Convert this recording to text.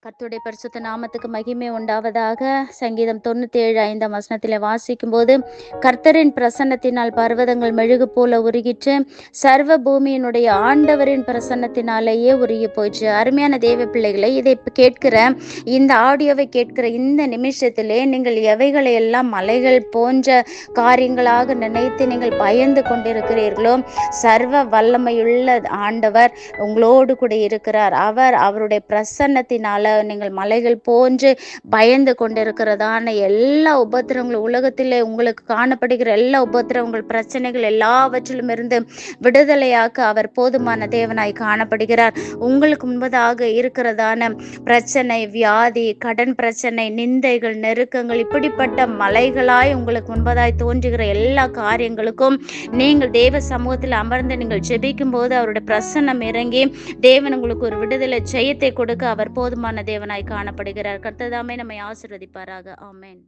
கர்த்தருடைய பரிசுத்த நாமத்துக்கு மகிமை உண்டாவதாக. சங்கீதம் 97:5 வாசிக்கும் போது, கர்த்தரின் பிரசன்னத்தினால் பர்வதங்கள் மெழுகு போல உருகிற்று, சர்வ பூமியினுடைய ஆண்டவரின் பிரசன்னத்தினாலேயே உருகி போயிற்று. அருமையான தேவ பிள்ளைகளை, இதை கேட்கிற இந்த ஆடியோவை கேட்கிற இந்த நிமிஷத்திலே நீங்கள் எவைகளை எல்லாம் மலைகள் போன்ற காரியங்களாக நினைத்து நீங்கள் பயந்து கொண்டிருக்கிறீர்களோ, சர்வ வல்லமையுள்ள ஆண்டவர் உங்களோடு கூட இருக்கிறார். அவருடைய பிரசன்னத்தினால நீங்கள் மலைகள் போன்று பயந்து கொண்டிருக்கிறதான எல்லா உபத்திரங்களும், உலகத்திலே உங்களுக்கு காணப்படுகிற எல்லா உபத்திரவங்கள், பிரச்சனைகள் எல்லாவற்றிலும் இருந்து விடுதலையாக்க அவர் போதுமான தேவனாய் காணப்படுகிறார். உங்களுக்கு முன்பதாக இருக்கிறதான பிரச்சனை, வியாதி, கடன் பிரச்சனை, நிந்தைகள், நெருக்கங்கள், இப்படிப்பட்ட மலைகளாய் உங்களுக்கு முன்பதாய் தோன்றுகிற எல்லா காரியங்களுக்கும் நீங்கள் தேவ சமூகத்தில் அமர்ந்து நீங்கள் ஜெபிக்கும் போது அவருடைய பிரசன்னம் இறங்கி தேவன் உங்களுக்கு ஒரு விடுதலை ஜெயத்தை கொடுக்க அவர் போதுமான தேவனாய் காணப்படுகிறார். கர்த்தர் தாமே நம்மை ஆசீர்வதிப்பாராக. ஆமென்.